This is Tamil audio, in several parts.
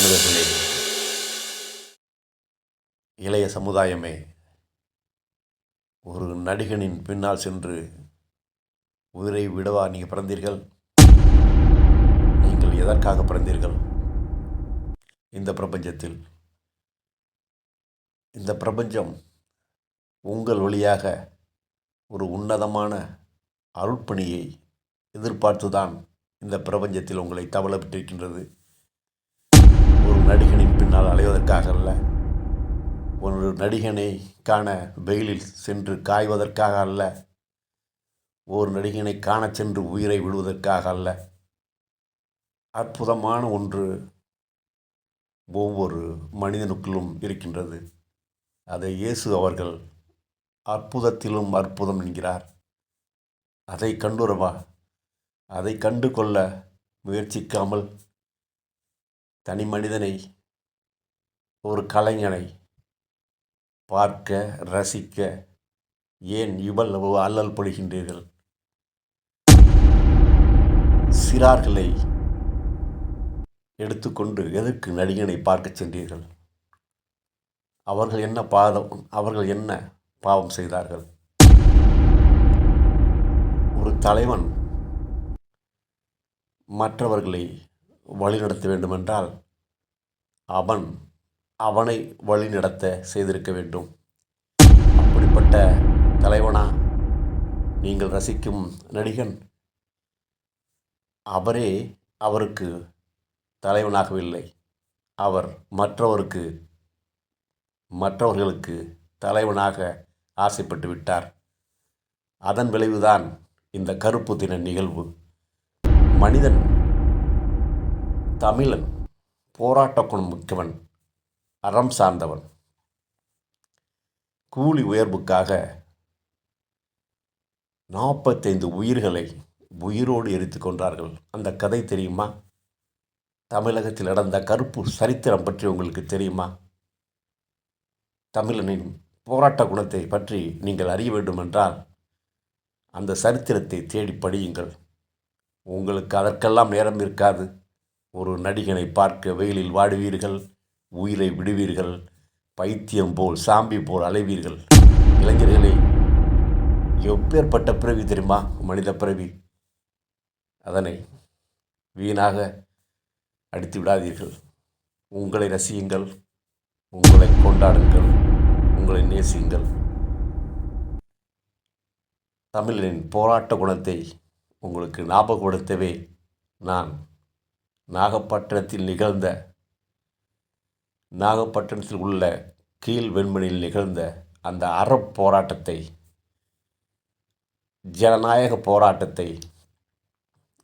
தமிழர்களே, இளைய சமுதாயமே, ஒரு நடிகனின் பின்னால் சென்று உயிரை விடவா நீங்கள் பிறந்தீர்கள்? நீங்கள் எதற்காக பிறந்தீர்கள்? இந்த பிரபஞ்சம் உங்கள் வழியாக ஒரு உன்னதமான அருட்பணியை எதிர்பார்த்துதான் இந்த பிரபஞ்சத்தில் உங்களை தவளவிட்டிருக்கின்றது. ஒரு நடிகனின் பின்னால் அலைவதற்காக அல்ல, ஒரு நடிகனை காண வெயிலில் சென்று காய்வதற்காக அல்ல, ஒரு நடிகனை காணச் சென்று உயிரை விடுவதற்காக அல்ல. அற்புதமான ஒன்று ஒவ்வொரு மனிதனுக்குள்ளும் இருக்கின்றது. அதை இயேசு அவர்கள் அற்புதத்திலும் அற்புதம் என்கிறார். அதை கண்டுறவா, அதை கண்டு கொள்ள முயற்சிக்காமல் தனி மனிதனை, ஒரு கலைஞனை பார்க்க ரசிக்க ஏன் இவ்வளவு அல்லல் படுகின்றீர்கள்? சிறார்களை எடுத்துக்கொண்டு எதற்கு நடிகனை பார்க்க சென்றீர்கள்? அவர்கள் என்ன பாவம் செய்தார்கள்? ஒரு தலைவன் மற்றவர்களை வழிநடத்த வேண்டுமென்றால் அவனை வழிநடத்த செய்திருக்க வேண்டும். அப்படிப்பட்ட தலைவனா நீங்கள் ரசிக்கும் நடிகன்? அவரே அவருக்கு தலைவனாகவில்லை. அவர் மற்றவர்களுக்கு தலைவனாக ஆசைப்பட்டு விட்டார். அதன் விளைவுதான் இந்த கருப்பு தின நிகழ்வு. மனிதன், தமிழன், போராட்ட குணம் மிக்கவன், அறம் சார்ந்தவன், கூலி உயர்வுக்காக 45 உயிர்களை உயிரோடு எரித்து கொண்டார்கள். அந்த கதை தெரியுமா? தமிழகத்தில் நடந்த கருப்பு சரித்திரம் பற்றி உங்களுக்கு தெரியுமா? தமிழனின் போராட்ட குணத்தை பற்றி நீங்கள் அறிய வேண்டுமென்றால் அந்த சரித்திரத்தை தேடி படியுங்கள். உங்களுக்கு அதற்கெல்லாம் நேரம் இருக்காது. ஒரு நடிகனை பார்க்க வெயிலில் வாடுவீர்கள், உயிரை விடுவீர்கள், பைத்தியம் போல் சாம்பி போல் அலைவீர்கள். இளைஞர்களே, எப்பேற்பட்ட பிறவி தெரியுமா மனித பிறவி? அதனை வீணாக அடித்து விடாதீர்கள். உங்களை ரசியுங்கள், உங்களை கொண்டாடுங்கள், உங்களை நேசியுங்கள். தமிழரின் போராட்ட குணத்தை உங்களுக்கு ஞாபகப்படுத்தவே நான் நாகப்பட்டினத்தில் உள்ள கீழ் வெண்மணியில் நிகழ்ந்த அந்த அறப்போராட்டத்தை, ஜனநாயக போராட்டத்தை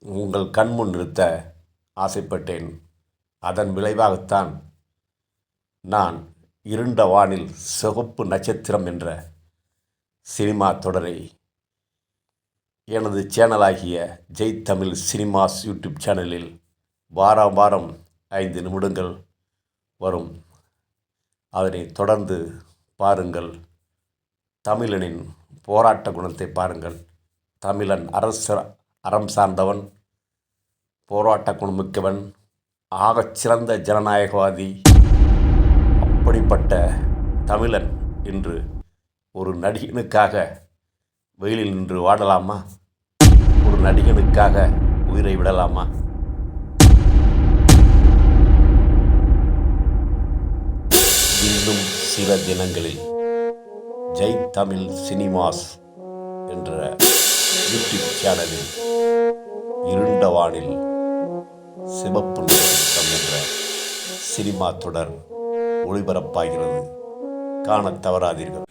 உங்கள் கண்முன் நிறுத்த ஆசைப்பட்டேன். அதன் விளைவாகத்தான் நான் இருண்ட வானில் சிவப்பு நட்சத்திரம் என்ற சினிமா தொடரை எனது சேனலாகிய ஜெய் தமிழ் சினிமாஸ் யூடியூப் சேனலில் வாரம் 5 நிமிடங்கள் வரும். அதனை தொடர்ந்து பாருங்கள். தமிழனின் போராட்ட குணத்தை பாருங்கள். தமிழன் அறம் சார்ந்தவன், போராட்ட குணமிக்கவன், ஆகச்சிறந்த ஜனநாயகவாதி. அப்படிப்பட்ட தமிழன் இன்று ஒரு நடிகனுக்காக வெயிலில் நின்று வாடலாமா? ஒரு நடிகனுக்காக உயிரை விடலாமா? இன்னும் சில தினங்களில் ஜெய் தமிழ் சினிமாஸ் என்ற யூடியூப் சேனலில் இருண்ட வானில் சிவப்பு நட்சத்திரம் என்ற சினிமா தொடர் ஒளிபரப்பாகிறது. காண தவறாதீர்கள்.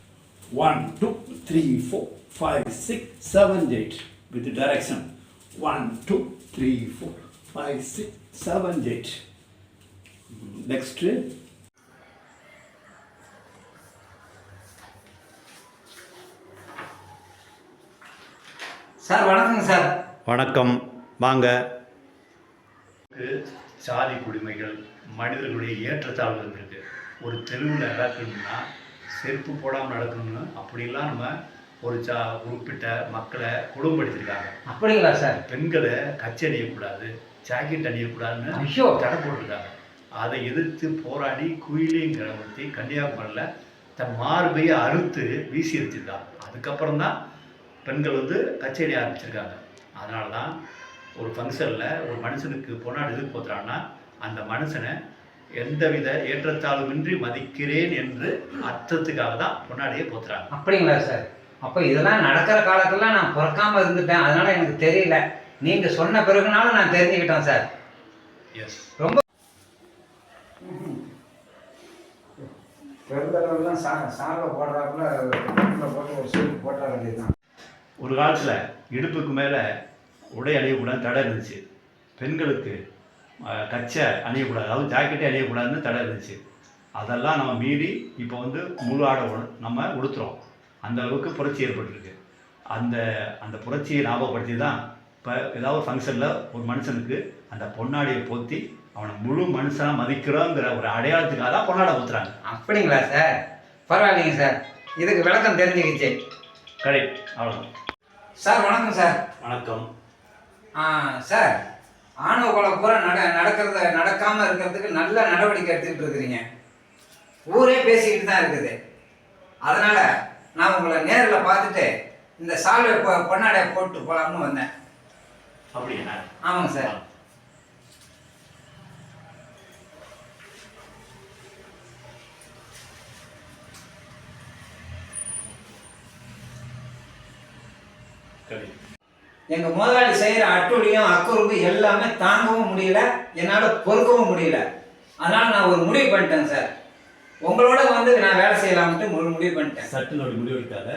1 2 3 4 5 6 7 8 with the direction 1 2 3 4 5 6 7 8. Next. Sir வணக்கங்க சார். வணக்கம், வாங்க. சாதி குடிமைகள், மனிதர்களுடைய ஏற்றத்தாழ்வுகள் இருக்குது. ஒரு தெருவில் நடக்கணும்னா செருப்பு போடாமல் நடக்கணும்னு அப்படிலாம் நம்ம ஒரு குறிப்பிட்ட மக்களை குடும்பப்படுத்திருக்காங்க. அப்படிங்களா சார்? பெண்களை கச்சி அணியக்கூடாது, ஜாக்கெட் அணியக்கூடாதுன்னு தடை போட்டிருக்காங்க. அதை எதிர்த்து போராடி குயிலிங்கிற ஒருத்தி கன்னியாகுமரியில் தன் மார்பையை அறுத்து வீசி எரிச்சிருக்காங்க. அதுக்கப்புறம் தான் பெண்கள் வந்து கச்சேரி ஆரம்பிச்சிருக்காங்க. அதனால தான் ஒரு ஃபங்க்ஷனில் ஒரு மனுஷனுக்கு பொன்னாடி எதுக்கு போத்துறான்னா, அந்த மனுஷனை எந்தவித ஏற்றத்தாழ்வுமின்றி மதிக்கிறேன் என்று அர்த்தத்துக்காக தான் பொன்னாடியே போத்துறாங்க. அப்படிங்களா சார்? அப்போ இதெல்லாம் நடக்கிற காலத்துலாம் நான் பிறக்காமல் இருந்துட்டேன், அதனால் எனக்கு தெரியல. நீங்கள் சொன்ன பிறகுனாலும் நான் தெரிஞ்சுக்கிட்டேன் சார். எஸ், ரொம்ப பெருந்தளவுலாம் சாலை போடுறாப்புல போட்டு ஒரு சூட் போட்ட வேண்டியதுதான். ஒரு காலத்தில் இடுப்புக்கு மேலே உடை அணியக்கூடாதுன்னு தடை இருந்துச்சு. பெண்களுக்கு கச்சை அணியக்கூடாது, அதாவது ஜாக்கெட்டே அணியக்கூடாதுன்னு தடை இருந்துச்சு. அதெல்லாம் நம்ம மீறி இப்போ வந்து முழு ஆடை நம்ம உடுத்துறோம். அந்த அளவுக்கு புரட்சி ஏற்பட்டிருக்கு. அந்த அந்த புரட்சியை ஞாபகப்படுத்தி தான் இப்போ ஏதாவது ஒரு ஃபங்க்ஷனில் ஒரு மனுஷனுக்கு அந்த பொன்னாடியை போற்றி அவனை முழு மனுஷனாக மதிக்கிறோங்கிற ஒரு அடையாளத்துக்காக தான் பொன்னாடை ஊற்றுறாங்க. அப்படிங்களா சார்? பரவாயில்லைங்க சார், இதுக்கு விளக்கம் தெரிஞ்சுக்கிச்சு. கரெக்ட், அவ்வளோதான். சார் வணக்கம் சார். வணக்கம். சார், ஆணவ கொலை பூரா நடக்காமல் இருக்கிறதுக்கு நல்ல நடவடிக்கை எடுத்துக்கிட்டு இருக்கிறீங்க. ஊரே பேசிக்கிட்டு தான் இருக்குது. அதனால் நான் உங்களை நேரில் பார்த்துட்டு இந்த சால்வை பொன்னாடையை போட்டு போகலாம்னு வந்தேன். அப்படியா? ஆமாங்க சார். எங்கள் முதலாளி செய்கிற அட்டுழியும் அக்குறும்பு எல்லாமே தாங்கவும் முடியல, என்னால் பொறுக்கவும் முடியல. அதனால் நான் ஒரு முடிவு பண்ணிட்டேன் சார். உங்களோட வந்து நான் வேலை செய்யலாம்ட்டு முடிவு பண்ணிட்டேன். சட்டுனோட முடிவு எடுக்காத.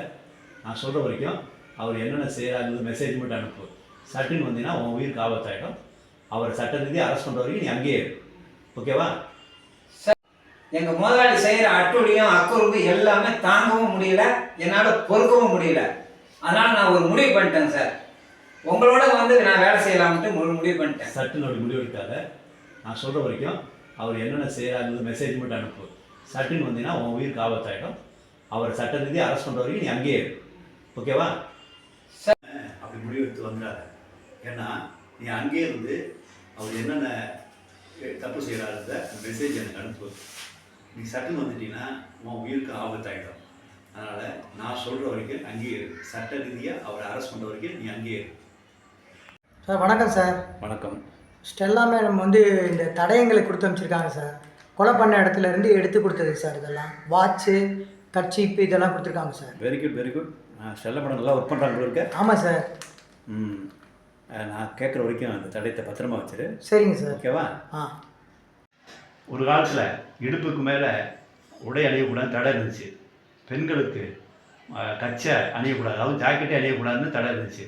நான் சொல்கிற வரைக்கும் அவர் என்னென்ன செய்கிறாங்கிறது மெசேஜ் மட்டும் அனுப்பு. சட்டுன்னு வந்தீங்கன்னா உன் உயிருக்கு ஆபத்தாயிடும். அவர் சட்ட ரீதியாக அரெஸ்ட் பண்ணுற வரைக்கும் நீ அங்கேயே இரு. ஓகேவா? சார், எங்கள் முதலாளி செய்கிற அட்டுழியும் அக்குறும்பு எல்லாமே தாங்கவும் முடியல, என்னால் பொறுக்கவும் முடியல. அதனால் நான் ஒரு முடிவு பண்ணிட்டேன் சார். உங்களோட வந்து நான் வேலை செய்யலாம்ட்டு முடிவு பண்ணிட்டேன். சட்டுனோட முடிவு எடுக்காத. நான் சொல்கிற வரைக்கும் அவர் என்னென்ன செய்கிறாங்கிறது மெசேஜ் மட்டும் அனுப்பு. சட்டுன்னு வந்தீங்கன்னா உன் உயிருக்கு ஆபத்தாயிடும். அவர் சட்ட ரீதியாக அரெஸ்ட் பண்ணுற வரைக்கும் நீ அங்கேயே இரு. ஓகேவா? சார், அப்படி முடிவு எடுத்து வந்துடாத. ஏன்னா நீ அங்கேயே இருந்து அவர் என்னென்ன தப்பு செய்கிறாருந்த மெசேஜ் எனக்கு அனுப்பு. நீ சட்டுன்னு வந்துட்டீங்கன்னா உன் உயிருக்கு ஆபத்தாயிடும். அதனால் நான் சொல்கிற வரைக்கும் அங்கேயே இரு. சட்ட ரீதியாக அவரை அரெஸ்ட் பண்ணுற வரைக்கும் நீ அங்கேயே இரு. சார் வணக்கம் சார். வணக்கம். ஸ்டெல்லா மேடம் வந்து இந்த தடயங்களை கொடுத்து அனுப்பிச்சிருக்காங்க சார். கொலை பண்ண இடத்துல இருந்து எடுத்து கொடுத்தது சார். இதெல்லாம் வாட்சு, கர்ச்சீப்பு இதெல்லாம் கொடுத்துருக்காங்க sir. Very good, very good. Stella madam நல்லா ஒர்க் பண்ணுறாங்க இருக்க. ஆமாம் சார். நான் கேட்குற வரைக்கும் அந்த தடயத்தை பத்திரமா வச்சிரு. சரிங்க சார். ஓகேவா? ஒரு காலத்தில் இடுப்புக்கு மேலே உடை அணியக்கூடாதுன்னு தடை இருந்துச்சு. பெண்களுக்கு கச்சை அணியக்கூடாது, அதாவது ஜாக்கெட்டே அணியக்கூடாதுன்னு தடை இருந்துச்சு.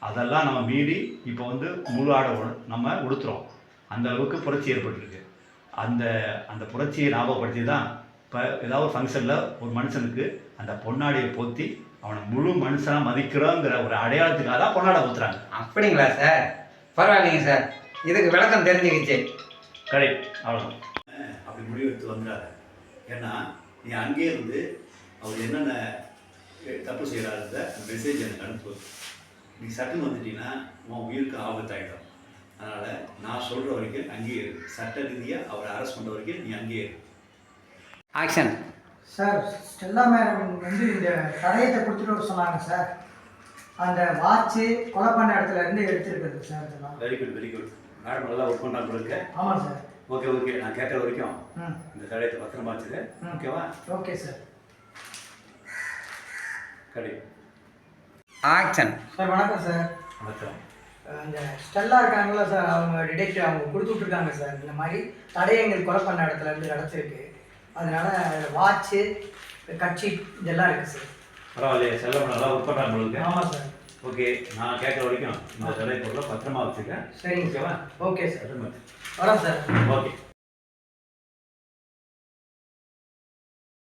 அதெல்லாம் நம்ம மீறி இப்போ வந்து முழு ஆடை நம்ம உடுத்துறோம். அந்த அளவுக்கு புரட்சி ஏற்பட்டிருக்கு. அந்த அந்த புரட்சியை ஞாபகப்படுத்தி தான் இப்போ ஏதாவது ஒரு ஃபங்க்ஷனில் ஒரு மனுஷனுக்கு அந்த பொன்னாடியை போற்றி அவனை முழு மனுஷனாக மதிக்கிறோங்கிற ஒரு அடையாளத்துக்காக தான் பொன்னாடை ஊற்றுறாங்க. அப்படிங்களா சார்? பரவாயில்லைங்க சார், இதுக்கு விளக்கம் தெரிஞ்சுக்கிச்சு. கரெக்ட், அவ்வளோதான். அப்படி முடிவு எடுத்து வந்துடாத. ஏன்னா நீ அங்கேயே இருந்து அவர் என்னென்ன தப்பு செய்கிறாருந்த மெசேஜ் எனக்கு அனுப்பு. நீ சட்டுன்னு வந்துட்டீங்கன்னா உன் உயிருக்கு ஆபத்தாயிடும். அதனால் நான் சொல்கிற வரைக்கும் அங்கேயே இரு. சட்ட ரீதியாக அவரை அரெஸ்ட் பண்ணுற வரைக்கும் நீ அங்கேயே இரு. ஆக்ஷன். சார், ஸ்டெல்லா மேடம் வந்து இந்த தடயத்தை கொடுத்துட்டு வர சொன்னாங்க சார். அந்த வாட்சு கொலை பண்ண இடத்துல இருந்து எடுத்துருக்குது சார். இதெல்லாம் very good, very good. Madam நல்லா ஒர்க் பண்ணுறாங்க இருக்கு. ஆமாம் சார். Okay, okay. நான் கேட்குற வரைக்கும் இந்த தடயத்தை பத்திரமா வச்சுது. ஓகேவா? Okay sir. Correct. Action. Sir வணக்கம் சார். வணக்கம். அந்த ஸ்டெல்லா இருக்காங்களா சார், அவங்க டிடெக்டிவ் அவங்க கொடுத்து விட்ருக்காங்க சார். இந்த மாதிரி தடயங்கள் கொலை பண்ண இடத்துல இருந்து கிடச்சிருக்கு. அதனால வாட்சு, கர்ச்சீப் இதெல்லாம் இருக்குது சார். பரவாயில்லையே, செல்லம் நல்லா ஒர்க் பண்ணுறாங்க உங்களுக்கு. ஆமாம் சார். ஓகே, நான் கேட்குற வரைக்கும் இந்த தடை பொருளை பத்திரமா வச்சுருக்கேன். சரிங்க ஓகேவா? Okay sir. பத்திரமா. வரோம் சார். ஓகே.